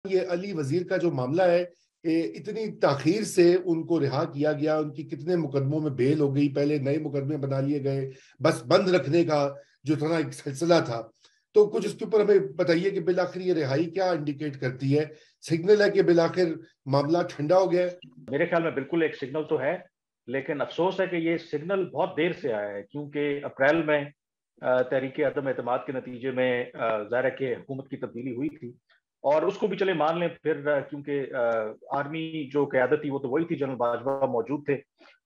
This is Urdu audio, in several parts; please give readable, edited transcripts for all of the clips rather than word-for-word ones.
یہ علی وزیر کا جو معاملہ ہے، اتنی تاخیر سے ان کو رہا کیا گیا، ان کی کتنے مقدموں میں بیل ہو گئی، پہلے نئے مقدمے بنا لیے گئے، بس بند رکھنے کا جو تھا ایک سلسلہ تھا. تو کچھ اس کے اوپر ہمیں بتائیے کہ بالآخر یہ رہائی کیا انڈیکیٹ کرتی ہے؟ سگنل ہے کہ بالآخر معاملہ ٹھنڈا ہو گیا ہے؟ میرے خیال میں بالکل ایک سگنل تو ہے، لیکن افسوس ہے کہ یہ سگنل بہت دیر سے آیا ہے، کیونکہ اپریل میں تحریک عدم اعتماد کے نتیجے میں ظاہر ہے کہ حکومت کی تبدیلی ہوئی تھی، اور اس کو بھی چلے مان لیں پھر، کیونکہ آرمی جو قیادت تھی وہ تو وہی تھی، جنرل باجوہ موجود تھے،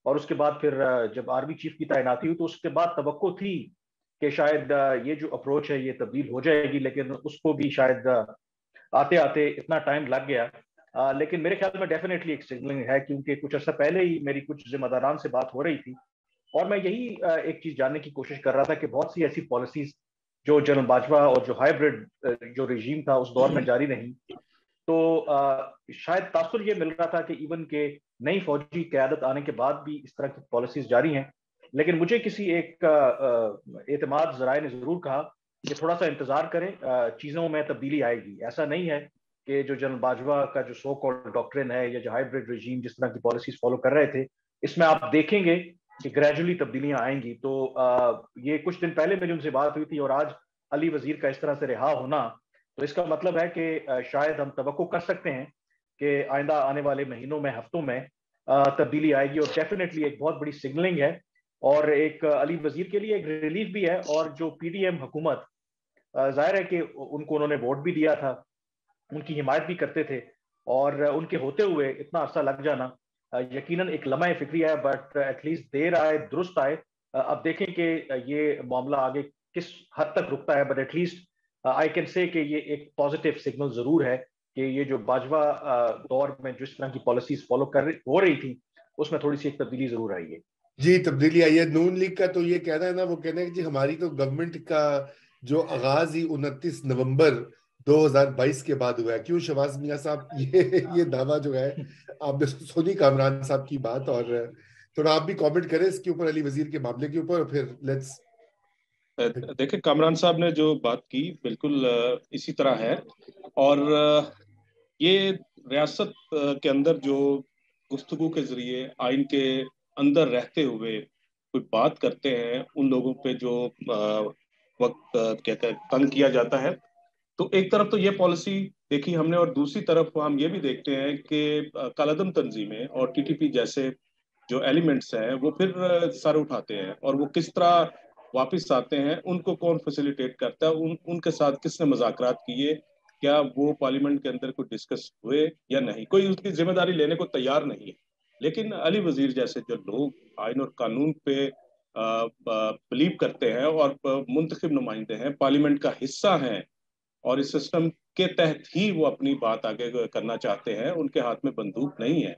اور اس کے بعد پھر جب آرمی چیف کی تعیناتی ہوئی تو اس کے بعد توقع تھی کہ شاید یہ جو اپروچ ہے یہ تبدیل ہو جائے گی، لیکن اس کو بھی شاید آتے آتے اتنا ٹائم لگ گیا. لیکن میرے خیال میں ڈیفینیٹلی ایک سگنلنگ ہے، کیونکہ کچھ عرصہ پہلے ہی میری کچھ ذمہ داران سے بات ہو رہی تھی، اور میں یہی ایک چیز جاننے کی کوشش کر رہا تھا کہ بہت سی ایسی پالیسیز جو جنرل باجوہ اور جو ہائیبرڈ جو رژیم تھا اس دور میں جاری نہیں، تو شاید تاثر یہ مل رہا تھا کہ ایون کہ نئی فوجی قیادت آنے کے بعد بھی اس طرح کی پالیسیز جاری ہیں. لیکن مجھے کسی ایک اعتماد ذرائع نے ضرور کہا کہ تھوڑا سا انتظار کریں، چیزوں میں تبدیلی آئے گی. ایسا نہیں ہے کہ جو جنرل باجوہ کا جو سو کالڈ ڈاکٹرن ہے یا جو ہائیبرڈ رژیم جس طرح کی پالیسیز فالو کر رہے تھے، اس میں آپ دیکھیں گے کہ گریجولی تبدیلیاں آئیں گی. تو یہ کچھ دن پہلے میری ان سے بات ہوئی تھی، اور آج علی وزیر کا اس طرح سے رہا ہونا، تو اس کا مطلب ہے کہ شاید ہم توقع کر سکتے ہیں کہ آئندہ آنے والے مہینوں میں، ہفتوں میں تبدیلی آئے گی، اور ڈیفینیٹلی ایک بہت بڑی سگنلنگ ہے، اور ایک علی وزیر کے لیے ایک ریلیف بھی ہے. اور جو پی ڈی ایم حکومت، ظاہر ہے کہ ان کو انہوں نے ووٹ بھی دیا تھا، ان کی حمایت بھی کرتے تھے، اور ان کے ہوتے ہوئے اتنا عرصہ لگ جانا یقیناً ایک لمحہ فکری ہے، بٹ ایٹ لیسٹ دیر آئے درست آئے. اب دیکھیں کہ یہ معاملہ آگے کس حد تک رکتا ہے، but at least I can say کہ یہ ایک پازیٹیو سگنل ضرور ہے کہ یہ جو باجوہ دور میں جس طرح کی پالیسیز فالو ہو رہی تھی اس میں تھوڑی سی ایک تبدیلی ضرور آئی ہے. جی تبدیلی آئی ہے. نون لیگ کا تو یہ کہنا ہے نا، وہ کہنا ہے کہ جی ہماری تو گورنمنٹ کا جو آغاز ہی 29 نومبر 2022 کے بعد ہوا ہے. کیوں شہباز میاں صاحب یہ دعویٰ جو ہے، آپ نے سونی کامران صاحب کی بات، اور تھوڑا آپ بھی کامنٹ کریں اس کے اوپر، علی وزیر کے معاملے کے اوپر، اور پھر لیٹس. دیکھیں کامران صاحب نے جو بات کی بالکل اسی طرح ہے، اور یہ ریاست کے اندر جو گفتگو کے ذریعے آئین کے اندر رہتے ہوئے کوئی بات کرتے ہیں، ان لوگوں پہ جو وقت تنگ کیا جاتا ہے، تو ایک طرف تو یہ پالیسی دیکھی ہم نے، اور دوسری طرف ہم یہ بھی دیکھتے ہیں کہ کالعدم تنظیمیں اور ٹی ٹی پی جیسے جو ایلیمنٹس ہیں وہ پھر سر اٹھاتے ہیں، اور وہ کس طرح واپس آتے ہیں، ان کو کون فیسیلیٹیٹ کرتا ہے، ان کے ساتھ کس نے مذاکرات کیے، کیا وہ پارلیمنٹ کے اندر کوئی ڈسکس ہوئے یا نہیں، کوئی اس کی ذمہ داری لینے کو تیار نہیں ہے. لیکن علی وزیر جیسے جو لوگ آئین اور قانون پہ بلیو کرتے ہیں اور منتخب نمائندے ہیں، پارلیمنٹ کا حصہ ہیں، اور اس سسٹم کے تحت ہی وہ اپنی بات آگے کرنا چاہتے ہیں، ان کے ہاتھ میں بندوق نہیں ہے،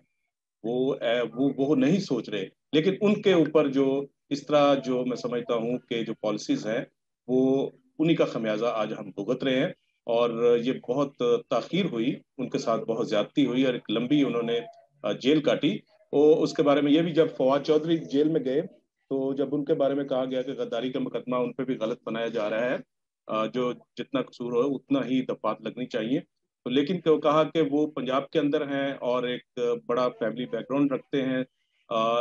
وہ نہیں سوچ رہے. لیکن ان کے اوپر جو اس طرح جو میں سمجھتا ہوں کہ جو پالیسیز ہیں وہ انہی کا خمیازہ آج ہم بھگت رہے ہیں، اور یہ بہت تاخیر ہوئی ان کے ساتھ، بہت زیادتی ہوئی، اور ایک لمبی انہوں نے جیل کاٹی. اور اس کے بارے میں یہ بھی جب فواد چودھری جیل میں گئے تو جب ان کے بارے میں کہا گیا کہ غداری کا مقدمہ ان پہ بھی غلط بنایا جا رہا ہے، جو جتنا قصور ہو اتنا ہی دفعات لگنی چاہیے، تو لیکن کہا کہ وہ پنجاب کے اندر ہیں اور ایک بڑا فیملی بیک گراؤنڈ رکھتے ہیں،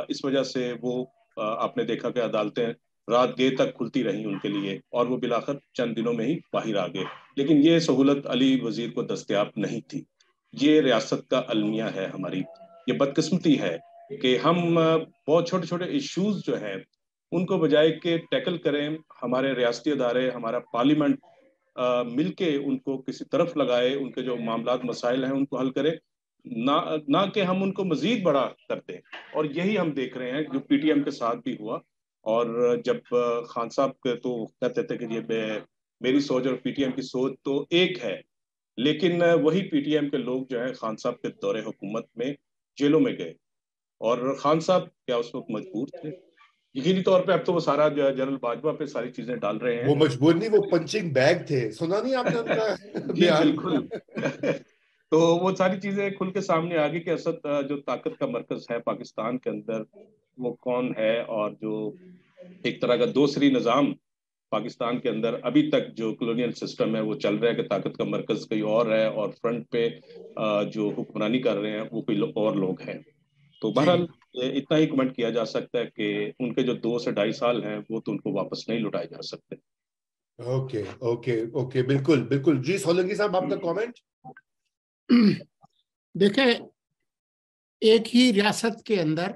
اس وجہ سے وہ آپ نے دیکھا کہ عدالتیں رات گئے تک کھلتی رہیں ان کے لیے، اور وہ بالآخر چند دنوں میں ہی باہر آ گئے. لیکن یہ سہولت علی وزیر کو دستیاب نہیں تھی. یہ ریاست کا المیہ ہے ہماری، یہ بدقسمتی ہے کہ ہم بہت چھوٹے چھوٹے ایشوز جو ہیں ان کو بجائے کہ ٹیکل کریں، ہمارے ریاستی ادارے، ہمارا پارلیمنٹ مل کے ان کو کسی طرف لگائے، ان کے جو معاملات مسائل ہیں ان کو حل کرے، نہ کہ ہم ان کو مزید بڑا کرتے ہیں. اور یہی ہم دیکھ رہے ہیں جو پی ٹی ایم کے ساتھ بھی ہوا. اور جب خان صاحب کے تو کہتے تھے کہ یہ میری سوچ اور پی ٹی ایم کی سوچ تو ایک ہے، لیکن وہی پی ٹی ایم کے لوگ جو ہیں خان صاحب کے دور حکومت میں جیلوں میں گئے، اور خان صاحب کیا اس وقت مجبور تھے؟ یقینی طور پہ اب تو وہ سارا جنرل باجوہ پہ ساری چیزیں ڈال رہے ہیں. وہ مجبور نہیں، وہ پنچنگ بیگ تھے. سنا نہیں آپ نے ان کا جی بیان؟ بالکل. تو وہ ساری چیزیں کھل کے سامنے آ گئی کہ اسد جو طاقت کا مرکز ہے پاکستان کے اندر وہ کون ہے، اور جو ایک طرح کا دوسری نظام پاکستان کے اندر ابھی تک جو کلونیل سسٹم ہے وہ چل رہا ہے کہ طاقت کا مرکز کوئی اور ہے اور فرنٹ پہ جو حکمرانی کر رہے ہیں وہ کوئی اور لوگ ہیں. تو بہرحال اتنا ہی کمنٹ کیا جا سکتا ہے کہ ان کے جو 2 سے 2.5 سال ہیں وہ تو ان کو واپس نہیں لوٹائے جا سکتے. اوکے اوکے اوکے بالکل بالکل. جی سولنگی صاحب آپ کا کامنٹ. دیکھیں ایک ہی ریاست کے اندر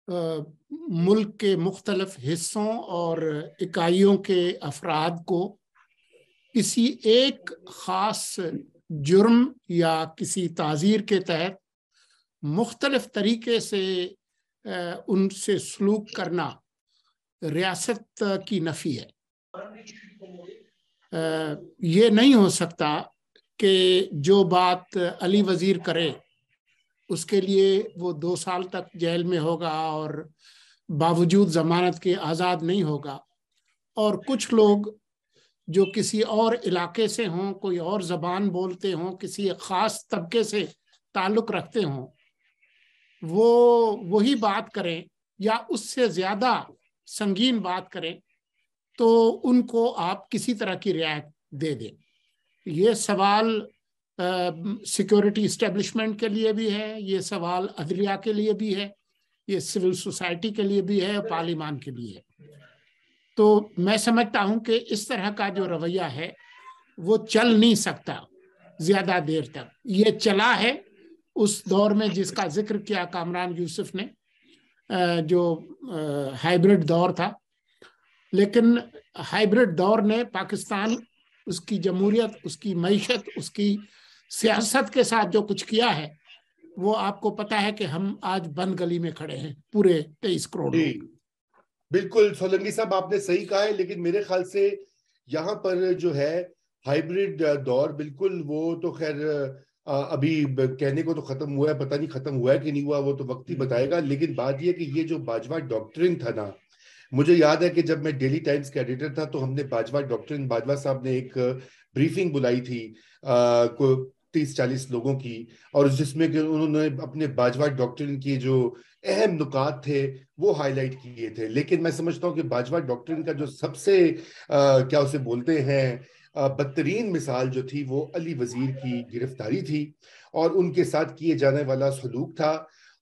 ملک کے مختلف حصوں اور اکائیوں کے افراد کو کسی ایک خاص جرم یا کسی تعزیر کے تحت مختلف طریقے سے ان سے سلوک کرنا ریاست کی نفی ہے. یہ نہیں ہو سکتا کہ جو بات علی وزیر کرے اس کے لیے وہ 2 سال تک جیل میں ہوگا اور باوجود ضمانت کے آزاد نہیں ہوگا، اور کچھ لوگ جو کسی اور علاقے سے ہوں، کوئی اور زبان بولتے ہوں، کسی خاص طبقے سے تعلق رکھتے ہوں، وہ وہی بات کریں یا اس سے زیادہ سنگین بات کریں تو ان کو آپ کسی طرح کی رعایت دے دیں. یہ سوال سیکورٹی اسٹیبلشمنٹ کے لیے بھی ہے، یہ سوال عدلیہ کے لیے بھی ہے، یہ سول سوسائٹی کے لیے بھی ہے، پارلیمان کے لیے ہے. تو میں سمجھتا ہوں کہ اس طرح کا جو رویہ ہے وہ چل نہیں سکتا زیادہ دیر تک. یہ چلا ہے اس دور میں جس کا ذکر کیا کامران یوسف نے، جو ہائیبرڈ دور تھا، لیکن ہائیبرڈ دور نے پاکستان، اس کی جمہوریت، اس کی معیشت، اس کی سیاست کے ساتھ جو کچھ کیا ہے وہ آپ کو پتا ہے کہ ہم آج بند گلی میں کھڑے ہیں پورے 23 کروڑ لوگ. بالکل سولنگی صاحب آپ نے صحیح کہا ہے، لیکن میرے خیال سے یہاں پر جو ہے ہائیبرڈ دور بالکل وہ تو خیر ابھی کہنے کو تو ختم ہوا ہے، پتہ نہیں ختم ہوا ہے کہ نہیں ہوا، وہ تو وقت ہی بتائے گا. لیکن بات یہ کہ یہ جو باجوہ ڈاکٹرن تھا نا، مجھے یاد ہے کہ جب میں ڈیلی ٹائمز کا ایڈیٹر تھا تو ہم نے باجوہ ڈاکٹرن، باجوہ صاحب نے ایک بریفنگ بلائی تھی 30-40 لوگوں کی، اور جس میں کہ انہوں نے اپنے باجوہ ڈاکٹرن کی جو اہم نکات تھے وہ ہائی لائٹ کیے تھے. لیکن میں سمجھتا ہوں کہ باجوہ ڈاکٹرن کا جو سب سے کیا اسے بولتے ہیں بدترین مثال جو تھی وہ علی وزیر کی گرفتاری تھی اور ان کے ساتھ کیے جانے والا سلوک تھا.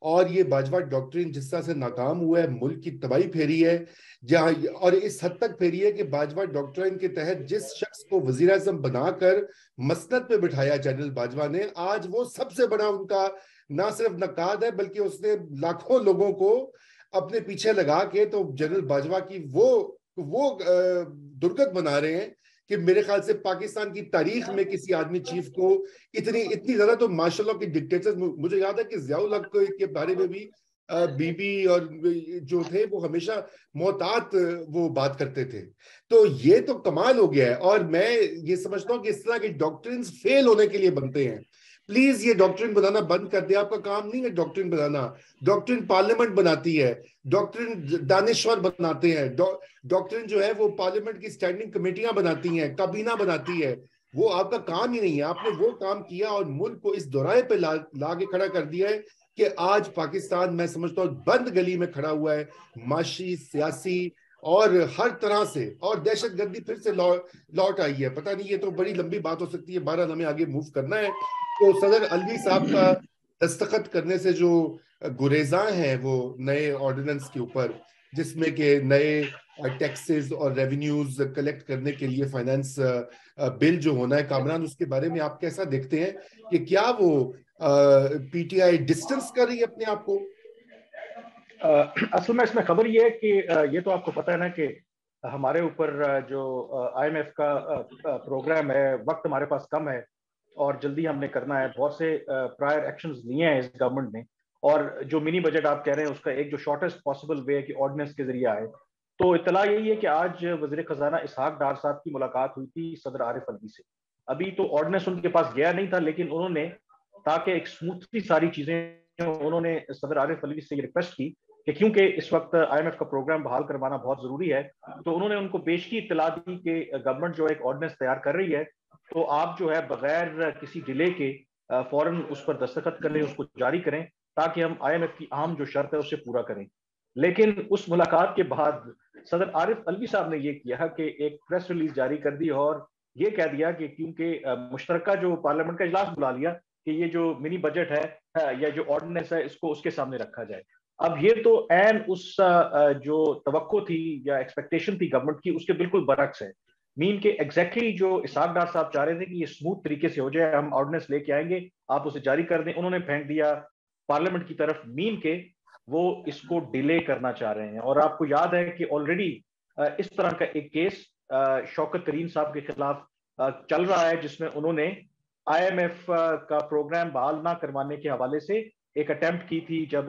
اور یہ باجوہ ڈاکٹرن جس طرح سے ناکام ہوا ہے، ملک کی تباہی پھیری ہے، جہاں اور اس حد تک پھیری ہے کہ باجوہ ڈاکٹرن کے تحت جس شخص کو وزیر اعظم بنا کر مسند پہ بٹھایا جنرل باجوہ نے، آج وہ سب سے بڑا ان کا نہ صرف نقاد ہے بلکہ اس نے لاکھوں لوگوں کو اپنے پیچھے لگا کے تو جنرل باجوہ کی وہ درگت بنا رہے ہیں کہ میرے خیال سے پاکستان کی تاریخ میں کسی آدمی چیف کو اتنی زیادہ تو ماشاء اللہ کی ڈکٹیٹرز، مجھے یاد ہے کہ ضیاء الحق کے بارے میں بھی بی بی اور جو تھے وہ ہمیشہ محتاط وہ بات کرتے تھے. تو یہ تو کمال ہو گیا ہے، اور میں یہ سمجھتا ہوں کہ اس طرح کے ڈاکٹرنز فیل ہونے کے لیے بنتے ہیں. پلیز یہ ڈاکٹرن بنانا بند کر دیں، آپ کا کام نہیں ہے ڈاکٹرن بنانا. ڈاکٹرن پارلیمنٹ بناتی ہے، ڈاکٹرن دانشور بناتے ہیں، ڈاکٹرن جو ہے وہ پارلیمنٹ کی سٹینڈنگ کمیٹیاں بناتی ہیں، کابینہ بناتی ہے. وہ آپ کا کام ہی نہیں ہے. آپ نے وہ کام کیا اور ملک کو اس دورائے پہ لا کے کھڑا کر دیا ہے کہ آج پاکستان میں سمجھتا ہوں بند گلی میں کھڑا ہوا ہے، معاشی، سیاسی اور ہر طرح سے. اور دہشت گردی پھر سے لوٹ آئی ہے. پتہ نہیں، یہ تو بڑی لمبی بات ہو سکتی ہے، بہرحال ہمیں آگے موو کرنا ہے. تو صدر علوی صاحب کا دستخط کرنے سے جو گریزاں ہیں وہ نئے آرڈیننس کے اوپر، جس میں کہ نئے ٹیکسز اور ریونیوز کلیکٹ کرنے کے لیے فائنانس بل جو ہونا ہے، کامران اس کے بارے میں آپ کیسا دیکھتے ہیں کہ کیا وہ پی ٹی آئی ڈسٹنس کر رہی ہے اپنے آپ کو؟ اصل میں اس میں خبر یہ ہے کہ یہ تو آپ کو پتہ ہے نا کہ ہمارے اوپر جو آئی ایم ایف کا پروگرام ہے، وقت ہمارے پاس کم ہے اور جلدی ہم نے کرنا ہے. بہت سے پرائر ایکشنز لیے ہیں اس گورنمنٹ نے، اور جو منی بجٹ آپ کہہ رہے ہیں اس کا ایک جو شارٹیسٹ پاسبل وے ہے کہ آرڈیننس کے ذریعے آئے. تو اطلاع یہی ہے کہ آج وزیر خزانہ اسحاق ڈار صاحب کی ملاقات ہوئی تھی صدر عارف علوی سے. ابھی تو آرڈیننس ان کے پاس گیا نہیں تھا، لیکن انہوں نے تاکہ ایک اسموتھلی ساری چیزیں، انہوں نے صدر عارف علوی سے یہ ریکویسٹ کی کہ کیونکہ اس وقت آئی ایم ایف کا پروگرام بحال کروانا بہت ضروری ہے، تو انہوں نے ان کو پیشگی اطلاع دی کہ گورنمنٹ جو ایک آرڈیننس تیار کر رہی ہے، تو آپ جو ہے بغیر کسی ڈیلے کے فوراً اس پر دستخط کریں، اس کو جاری کریں تاکہ ہم آئی ایم ایف کی اہم جو شرط ہے اسے پورا کریں. لیکن اس ملاقات کے بعد صدر عارف علوی صاحب نے یہ کیا کہ ایک پریس ریلیز جاری کر دی اور یہ کہہ دیا کہ کیونکہ مشترکہ جو پارلیمنٹ کا اجلاس بلا لیا کہ یہ جو منی بجٹ ہے یا جو آرڈیننس ہے اس کو اس کے سامنے رکھا جائے. اب یہ تو عین اس جو توقع تھی یا ایکسپیکٹیشن تھی گورنمنٹ کی اس کے بالکل برعکس ہے. مین کے ایگزیکٹلی جو اسحاق ڈار صاحب چاہ رہے تھے کہ یہ اسموتھ طریقے سے ہو جائے, ہم آرڈیننس لے کے آئیں گے, آپ اسے جاری کر دیں, انہوں نے پھینک دیا پارلیمنٹ کی طرف. مین کے وہ اس کو ڈیلے کرنا چاہ رہے ہیں. اور آپ کو یاد ہے کہ آلریڈی اس طرح کا ایک کیس شوکت ترین صاحب کے خلاف چل رہا ہے جس میں انہوں نے IMF کا پروگرام بحال نہ کروانے کے حوالے سے ایک اٹیمپٹ کی تھی جب